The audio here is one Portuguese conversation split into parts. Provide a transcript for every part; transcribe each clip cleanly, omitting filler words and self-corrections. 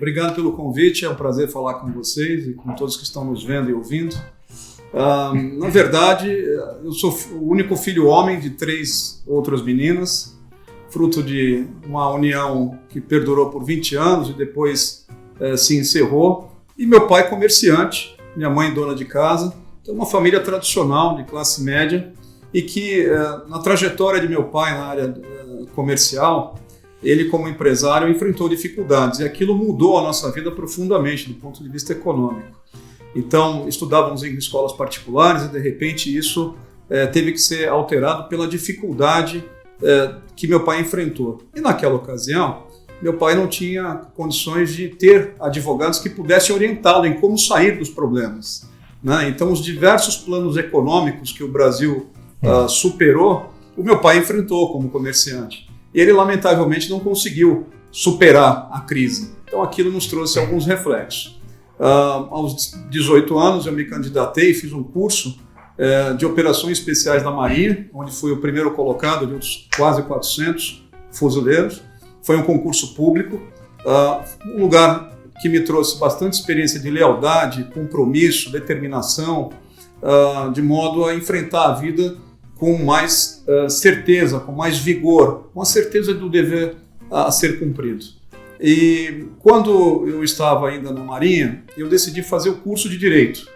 obrigado pelo convite, é um prazer falar com vocês e com todos que estão nos vendo e ouvindo. Na verdade, eu sou o único filho homem de 3 outras meninas, fruto de uma união que perdurou por 20 anos e depois se encerrou. E meu pai comerciante, minha mãe dona de casa, então uma família tradicional de classe média e que na trajetória de meu pai na área comercial, ele como empresário enfrentou dificuldades e aquilo mudou a nossa vida profundamente do ponto de vista econômico. Então estudávamos em escolas particulares e de repente isso teve que ser alterado pela dificuldade que meu pai enfrentou. E naquela ocasião, meu pai não tinha condições de ter advogados que pudessem orientá-lo em como sair dos problemas, né? Então os diversos planos econômicos que o Brasil superou, o meu pai enfrentou como comerciante. E ele, lamentavelmente, não conseguiu superar a crise. Então, aquilo nos trouxe alguns reflexos. Aos 18 anos, eu me candidatei e fiz um curso de operações especiais da Marinha, onde fui o primeiro colocado de outros quase 400 fuzileiros. Foi um concurso público, um lugar que me trouxe bastante experiência de lealdade, compromisso, determinação, de modo a enfrentar a vida com mais certeza, com mais vigor, com a certeza do dever a ser cumprido. E quando eu estava ainda na Marinha, eu decidi fazer o curso de Direito,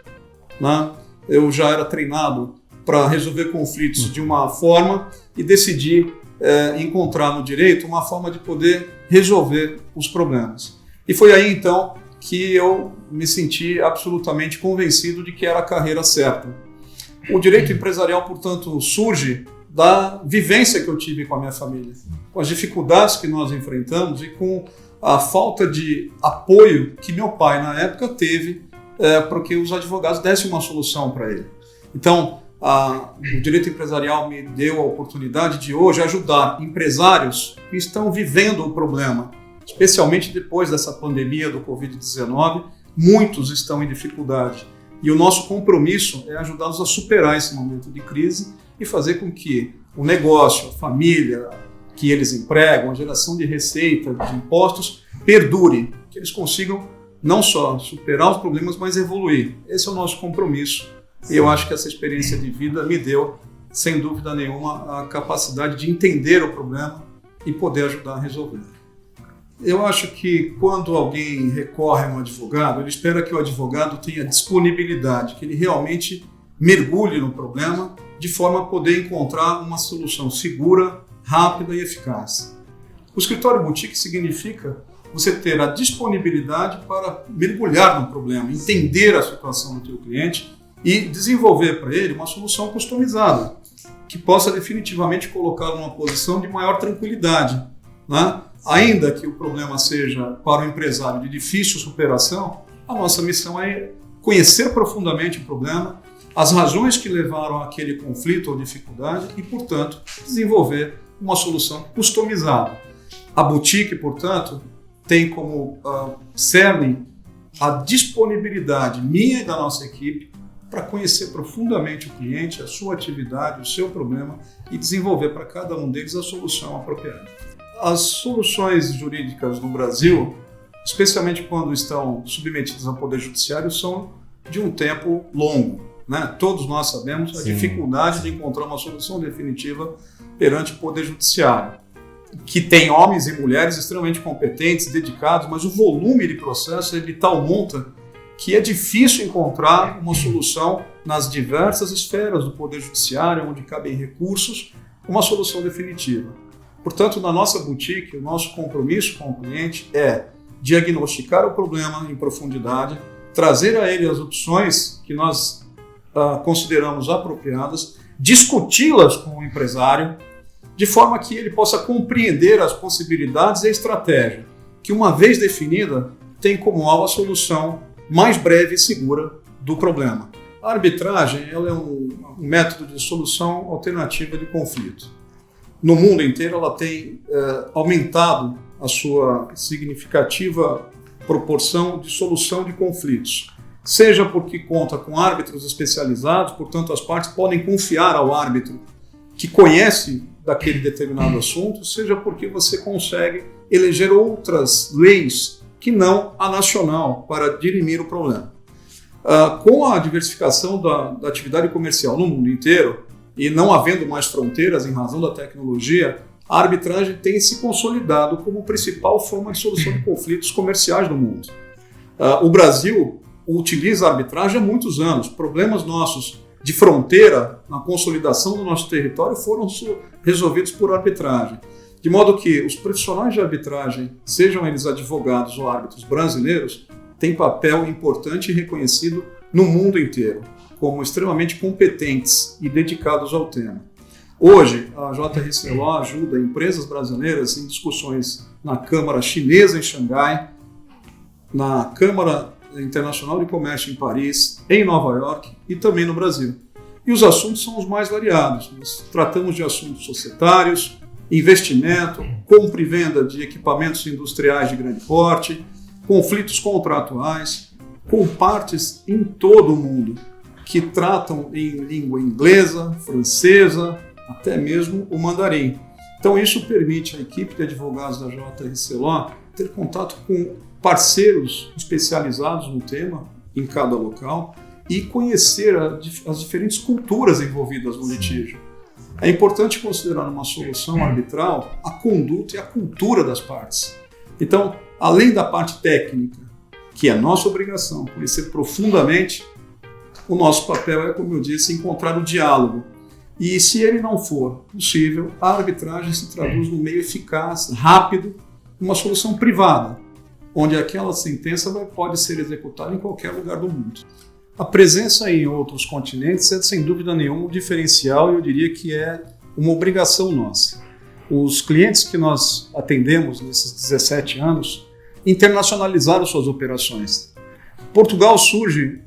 né? Eu já era treinado para resolver conflitos de uma forma e decidi encontrar no Direito uma forma de poder resolver os problemas. E foi aí então que eu me senti absolutamente convencido de que era a carreira certa. O direito empresarial, portanto, surge da vivência que eu tive com a minha família, com as dificuldades que nós enfrentamos e com a falta de apoio que meu pai, na época, teve para que os advogados dessem uma solução para ele. Então, o direito empresarial me deu a oportunidade de hoje ajudar empresários que estão vivendo o problema, especialmente depois dessa pandemia do Covid-19, muitos estão em dificuldade. E o nosso compromisso é ajudá-los a superar esse momento de crise e fazer com que o negócio, a família que eles empregam, a geração de receita, de impostos, perdure, que eles consigam não só superar os problemas, mas evoluir. Esse é o nosso compromisso. E eu acho que essa experiência de vida me deu, sem dúvida nenhuma, a capacidade de entender o problema e poder ajudar a resolver. Eu acho que quando alguém recorre a um advogado, ele espera que o advogado tenha disponibilidade, que ele realmente mergulhe no problema de forma a poder encontrar uma solução segura, rápida e eficaz. O escritório boutique significa você ter a disponibilidade para mergulhar no problema, entender a situação do teu cliente e desenvolver para ele uma solução customizada, que possa definitivamente colocá-lo numa posição de maior tranquilidade, né? Ainda que o problema seja para o empresário de difícil superação, a nossa missão é conhecer profundamente o problema, as razões que levaram àquele conflito ou dificuldade e, portanto, desenvolver uma solução customizada. A boutique, portanto, tem como cerne a disponibilidade minha e da nossa equipe para conhecer profundamente o cliente, a sua atividade, o seu problema e desenvolver para cada um deles a solução apropriada. As soluções jurídicas no Brasil, especialmente quando estão submetidas ao Poder Judiciário, são de um tempo longo, né? Todos nós sabemos a dificuldade de encontrar uma solução definitiva perante o Poder Judiciário, que tem homens e mulheres extremamente competentes, dedicados, mas o volume de processo é de tal monta que é difícil encontrar uma solução nas diversas esferas do Poder Judiciário, onde cabem recursos, uma solução definitiva. Portanto, na nossa boutique, o nosso compromisso com o cliente é diagnosticar o problema em profundidade, trazer a ele as opções que nós consideramos apropriadas, discuti-las com o empresário, de forma que ele possa compreender as possibilidades e a estratégia, que uma vez definida, tem como alvo a solução mais breve e segura do problema. A arbitragem ela é um método de solução alternativa de conflito. No mundo inteiro ela tem aumentado a sua significativa proporção de solução de conflitos, seja porque conta com árbitros especializados, portanto as partes podem confiar ao árbitro que conhece daquele determinado assunto, seja porque você consegue eleger outras leis que não a nacional para dirimir o problema. Com a diversificação da atividade comercial no mundo inteiro e não havendo mais fronteiras em razão da tecnologia, a arbitragem tem se consolidado como principal forma de solução de conflitos comerciais do mundo. O Brasil utiliza a arbitragem há muitos anos. Problemas nossos de fronteira na consolidação do nosso território foram resolvidos por arbitragem. De modo que os profissionais de arbitragem, sejam eles advogados ou árbitros brasileiros, têm papel importante e reconhecido no mundo inteiro, como extremamente competentes e dedicados ao tema. Hoje, a JRC Law ajuda empresas brasileiras em discussões na Câmara Chinesa em Xangai, na Câmara Internacional de Comércio em Paris, em Nova York e também no Brasil. E os assuntos são os mais variados. Nós tratamos de assuntos societários, investimento, compra e venda de equipamentos industriais de grande porte, conflitos contratuais, com partes em todo o mundo que tratam em língua inglesa, francesa, até mesmo o mandarim. Então isso permite à equipe de advogados da JRC Law ter contato com parceiros especializados no tema em cada local e conhecer as diferentes culturas envolvidas no litígio. É importante considerar numa solução arbitral a conduta e a cultura das partes. Então, além da parte técnica, que é nossa obrigação conhecer profundamente, o nosso papel é, como eu disse, encontrar o diálogo. E se ele não for possível, a arbitragem se traduz num meio eficaz, rápido, uma solução privada, onde aquela sentença pode ser executada em qualquer lugar do mundo. A presença em outros continentes é, sem dúvida nenhuma, um diferencial e eu diria que é uma obrigação nossa. Os clientes que nós atendemos nesses 17 anos internacionalizaram suas operações. Portugal surge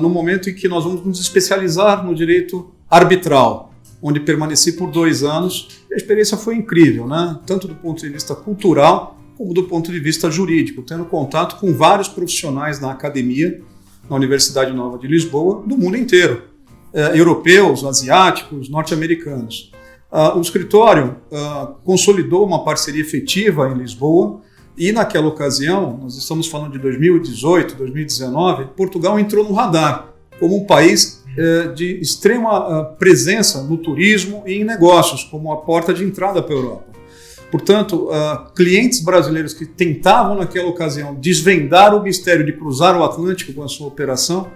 no momento em que nós vamos nos especializar no direito arbitral, onde permaneci por 2 anos. A experiência foi incrível, né? Tanto do ponto de vista cultural como do ponto de vista jurídico, tendo contato com vários profissionais na academia, na Universidade Nova de Lisboa, do mundo inteiro, europeus, asiáticos, norte-americanos. O escritório consolidou uma parceria efetiva em Lisboa e naquela ocasião, nós estamos falando de 2018, 2019, Portugal entrou no radar como um país de extrema presença no turismo e em negócios, como a porta de entrada para a Europa. Portanto, clientes brasileiros que tentavam naquela ocasião desvendar o mistério de cruzar o Atlântico com a sua operação,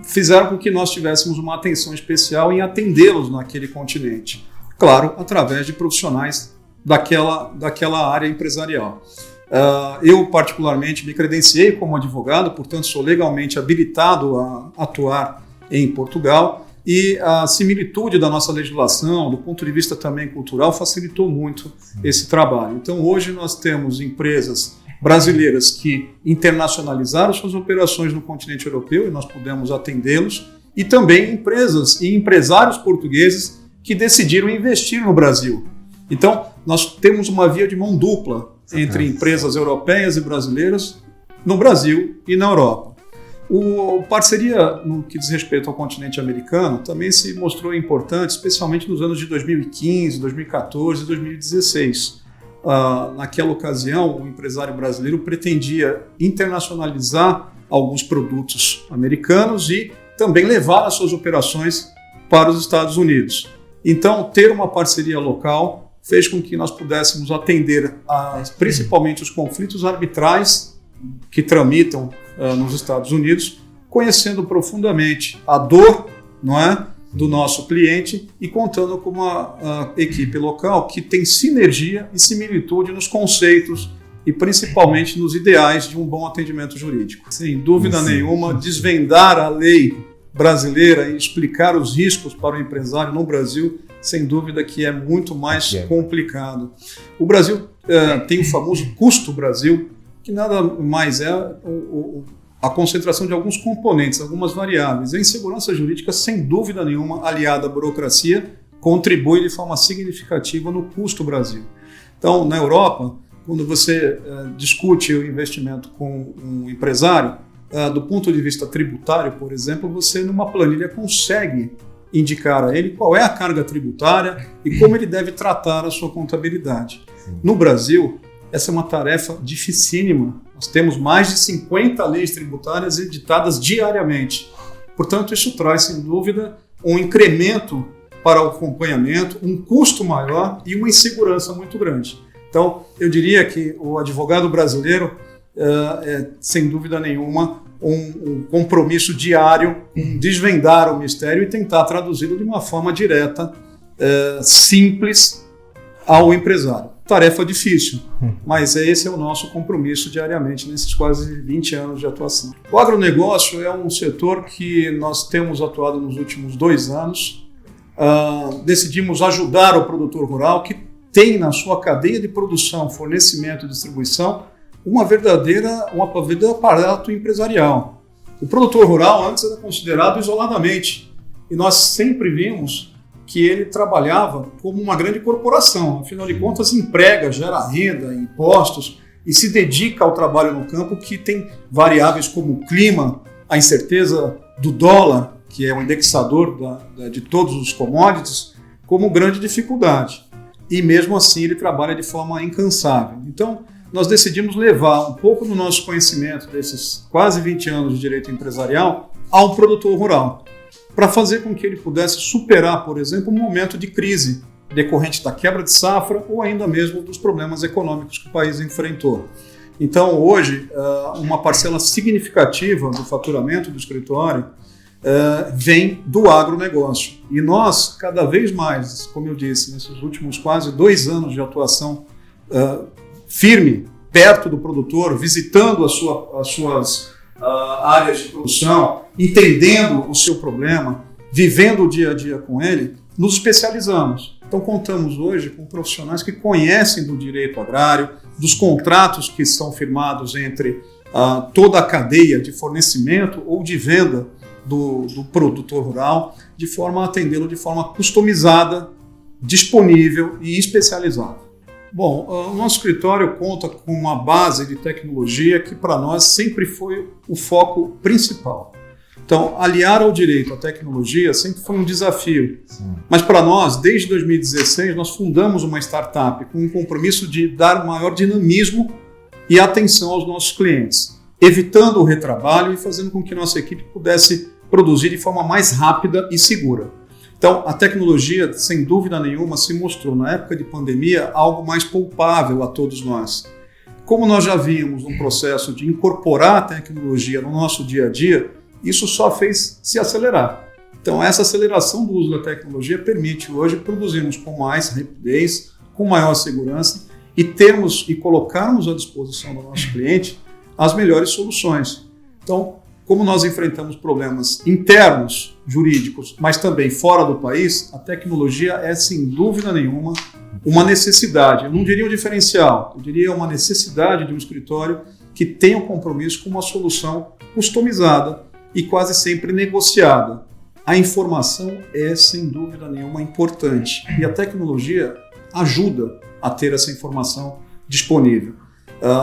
fizeram com que nós tivéssemos uma atenção especial em atendê-los naquele continente. Claro, através de profissionais daquela área empresarial. Eu, particularmente, me credenciei como advogado, portanto, sou legalmente habilitado a atuar em Portugal e a similitude da nossa legislação, do ponto de vista também cultural, facilitou muito esse trabalho. Então, hoje nós temos empresas brasileiras que internacionalizaram suas operações no continente europeu e nós pudemos atendê-los, e também empresas e empresários portugueses que decidiram investir no Brasil. Então, nós temos uma via de mão dupla entre empresas europeias e brasileiras no Brasil e na Europa. A parceria no que diz respeito ao continente americano também se mostrou importante, especialmente nos anos de 2015, 2014 e 2016. Naquela ocasião, o empresário brasileiro pretendia internacionalizar alguns produtos americanos e também levar as suas operações para os Estados Unidos. Então, ter uma parceria local fez com que nós pudéssemos atender principalmente os conflitos arbitrais que tramitam nos Estados Unidos, conhecendo profundamente a dor, não é, do nosso cliente e contando com uma equipe local que tem sinergia e similitude nos conceitos e principalmente nos ideais de um bom atendimento jurídico. Sem dúvida nenhuma, desvendar a lei brasileira e explicar os riscos para o empresário no Brasil, sem dúvida que é muito mais complicado. O Brasil tem o famoso custo Brasil, que nada mais é a concentração de alguns componentes, algumas variáveis. A insegurança jurídica, sem dúvida nenhuma, aliada à burocracia, contribui de forma significativa no custo Brasil. Então, na Europa, quando você discute o investimento com um empresário, do ponto de vista tributário, por exemplo, você numa planilha consegue indicar a ele qual é a carga tributária e como ele deve tratar a sua contabilidade. No Brasil, essa é uma tarefa dificílima. Nós temos mais de 50 leis tributárias editadas diariamente. Portanto, isso traz, sem dúvida, um incremento para o acompanhamento, um custo maior e uma insegurança muito grande. Então, eu diria que o advogado brasileiro sem dúvida nenhuma, um compromisso diário em desvendar o mistério e tentar traduzi-lo de uma forma direta, simples ao empresário. Tarefa difícil, mas esse é o nosso compromisso diariamente nesses quase 20 anos de atuação. O agronegócio é um setor que nós temos atuado nos últimos 2 anos. Decidimos ajudar o produtor rural que tem na sua cadeia de produção, fornecimento e distribuição um verdadeiro aparato empresarial. O produtor rural antes era considerado isoladamente e nós sempre vimos que ele trabalhava como uma grande corporação, afinal de contas emprega, gera renda, impostos e se dedica ao trabalho no campo que tem variáveis como o clima, a incerteza do dólar, que é o indexador de todos os commodities, como grande dificuldade. E mesmo assim ele trabalha de forma incansável. Então, nós decidimos levar um pouco do nosso conhecimento desses quase 20 anos de direito empresarial ao produtor rural, para fazer com que ele pudesse superar, por exemplo, um momento de crise decorrente da quebra de safra ou ainda mesmo dos problemas econômicos que o país enfrentou. Então, hoje, uma parcela significativa do faturamento do escritório vem do agronegócio. E nós, cada vez mais, como eu disse, nesses últimos quase 2 anos de atuação firme, perto do produtor, visitando as suas áreas de produção, entendendo o seu problema, vivendo o dia a dia com ele, nos especializamos. Então contamos hoje com profissionais que conhecem do direito agrário, dos contratos que são firmados entre toda a cadeia de fornecimento ou de venda do produtor rural, de forma a atendê-lo de forma customizada, disponível e especializada. Bom, o nosso escritório conta com uma base de tecnologia que para nós sempre foi o foco principal. Então, aliar ao direito a tecnologia sempre foi um desafio. Sim. Mas para nós, desde 2016, nós fundamos uma startup com um compromisso de dar maior dinamismo e atenção aos nossos clientes, evitando o retrabalho e fazendo com que nossa equipe pudesse produzir de forma mais rápida e segura. Então, a tecnologia, sem dúvida nenhuma, se mostrou, na época de pandemia, algo mais palpável a todos nós. Como nós já vimos um processo de incorporar a tecnologia no nosso dia a dia, isso só fez se acelerar. Então, essa aceleração do uso da tecnologia permite hoje produzirmos com mais rapidez, com maior segurança e colocarmos à disposição do nosso cliente as melhores soluções. Então, como nós enfrentamos problemas internos, jurídicos, mas também fora do país, a tecnologia é, sem dúvida nenhuma, uma necessidade. Eu não diria um diferencial, eu diria uma necessidade de um escritório que tenha um compromisso com uma solução customizada e quase sempre negociada. A informação é, sem dúvida nenhuma, importante e a tecnologia ajuda a ter essa informação disponível.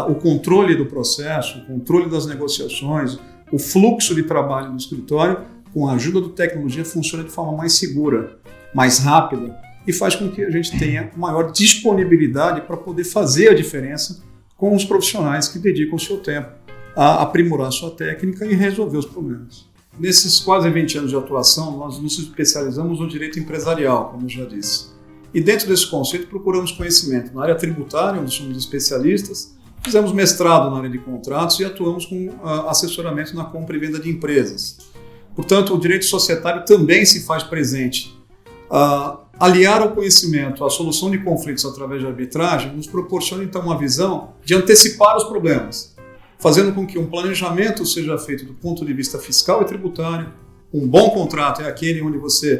O controle do processo, o controle das negociações, o fluxo de trabalho no escritório, com a ajuda da tecnologia, funciona de forma mais segura, mais rápida e faz com que a gente tenha maior disponibilidade para poder fazer a diferença com os profissionais que dedicam o seu tempo a aprimorar a sua técnica e resolver os problemas. Nesses quase 20 anos de atuação, nós nos especializamos no direito empresarial, como eu já disse. E dentro desse conceito procuramos conhecimento na área tributária, onde somos especialistas, fizemos mestrado na área de contratos e atuamos com assessoramento na compra e venda de empresas. Portanto, o direito societário também se faz presente. Aliar ao conhecimento a solução de conflitos através de arbitragem nos proporciona, então, uma visão de antecipar os problemas, fazendo com que um planejamento seja feito do ponto de vista fiscal e tributário. Um bom contrato é aquele onde você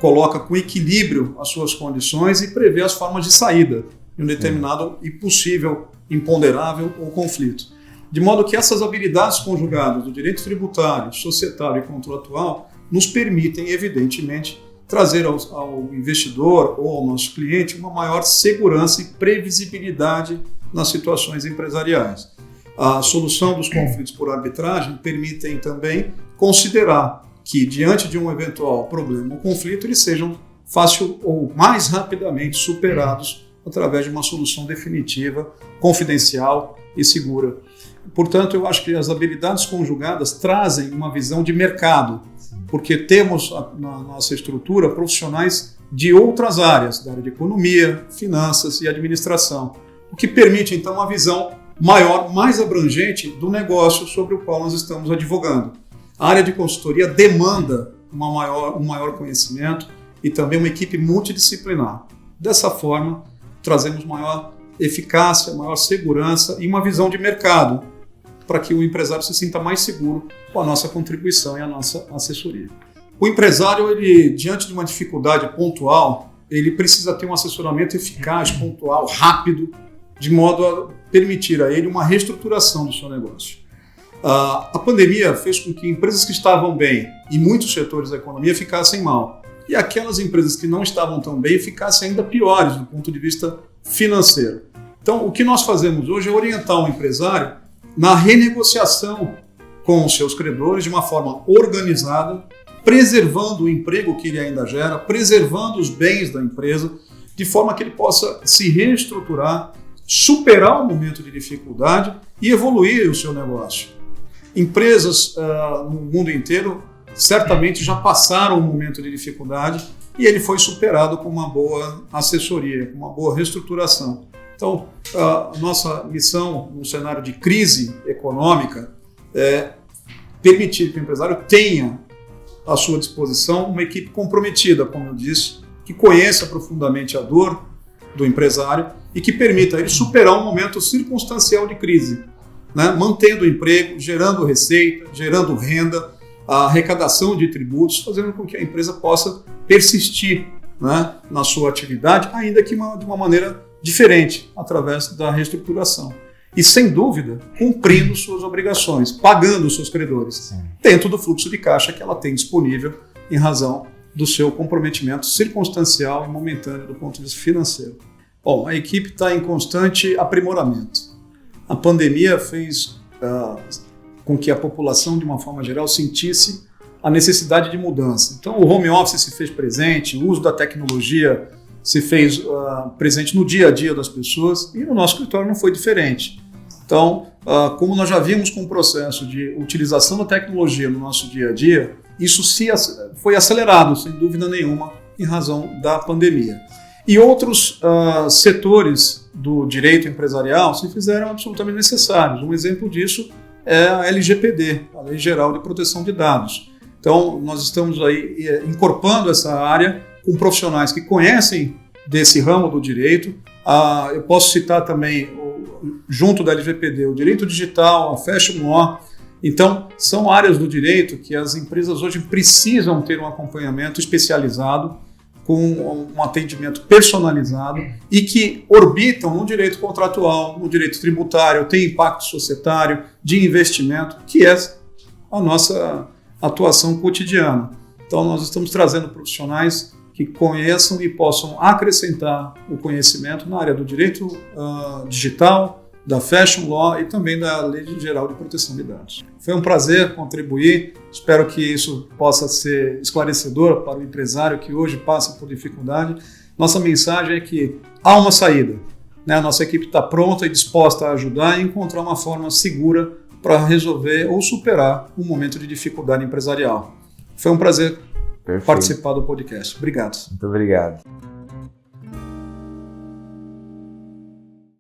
coloca com equilíbrio as suas condições e prevê as formas de saída de um determinado e possível imponderável ou conflito. De modo que essas habilidades conjugadas do direito tributário, societário e contratual nos permitem, evidentemente, trazer ao investidor ou ao nosso cliente uma maior segurança e previsibilidade nas situações empresariais. A solução dos conflitos por arbitragem permitem também considerar que, diante de um eventual problema ou conflito, eles sejam fácil ou mais rapidamente superados através de uma solução definitiva, confidencial e segura. Portanto, eu acho que as habilidades conjugadas trazem uma visão de mercado, porque temos na nossa estrutura profissionais de outras áreas, da área de economia, finanças e administração, o que permite, então, uma visão maior, mais abrangente do negócio sobre o qual nós estamos advogando. A área de consultoria demanda um maior conhecimento e também uma equipe multidisciplinar. Dessa forma, trazemos maior eficácia, maior segurança e uma visão de mercado para que o empresário se sinta mais seguro com a nossa contribuição e a nossa assessoria. O empresário, ele, diante de uma dificuldade pontual, ele precisa ter um assessoramento eficaz, pontual, rápido, de modo a permitir a ele uma reestruturação do seu negócio. A pandemia fez com que empresas que estavam bem e muitos setores da economia ficassem mal. E aquelas empresas que não estavam tão bem ficassem ainda piores do ponto de vista financeiro. Então, o que nós fazemos hoje é orientar o empresário na renegociação com os seus credores de uma forma organizada, preservando o emprego que ele ainda gera, preservando os bens da empresa, de forma que ele possa se reestruturar, superar o momento de dificuldade e evoluir o seu negócio. Empresas no mundo inteiro certamente já passaram um momento de dificuldade e ele foi superado com uma boa assessoria, com uma boa reestruturação. Então, a nossa missão no cenário de crise econômica é permitir que o empresário tenha à sua disposição uma equipe comprometida, como eu disse, que conheça profundamente a dor do empresário e que permita ele superar um momento circunstancial de crise, né? Mantendo o emprego, gerando receita, gerando renda, a arrecadação de tributos, fazendo com que a empresa possa persistir, né, na sua atividade, ainda que de uma maneira diferente, através da reestruturação. E, sem dúvida, cumprindo suas obrigações, pagando os seus credores, sim, dentro do fluxo de caixa que ela tem disponível em razão do seu comprometimento circunstancial e momentâneo do ponto de vista financeiro. Bom, a equipe está em constante aprimoramento. A pandemia fez com que a população, de uma forma geral, sentisse a necessidade de mudança. Então, o home office se fez presente, o uso da tecnologia se fez presente no dia a dia das pessoas e no nosso escritório não foi diferente. Então, como nós já vimos com o processo de utilização da tecnologia no nosso dia a dia, isso foi acelerado, sem dúvida nenhuma, em razão da pandemia. E outros setores do direito empresarial se fizeram absolutamente necessários. Um exemplo disso é a LGPD, a Lei Geral de Proteção de Dados. Então, nós estamos aí incorporando essa área com profissionais que conhecem desse ramo do direito. Eu posso citar também, junto da LGPD, o direito digital, a Fashion Law. Então, são áreas do direito que as empresas hoje precisam ter um acompanhamento especializado, com um atendimento personalizado e que orbitam no direito contratual, no direito tributário, tem impacto societário, de investimento, que é a nossa atuação cotidiana. Então, nós estamos trazendo profissionais que conheçam e possam acrescentar o conhecimento na área do direito digital, da Fashion Law e também da Lei Geral de Proteção de Dados. Foi um prazer contribuir, espero que isso possa ser esclarecedor para o empresário que hoje passa por dificuldade. Nossa mensagem é que há uma saída, né? A nossa equipe está pronta e disposta a ajudar e encontrar uma forma segura para resolver ou superar um momento de dificuldade empresarial. Foi um prazer participar do podcast. Obrigado. Muito obrigado.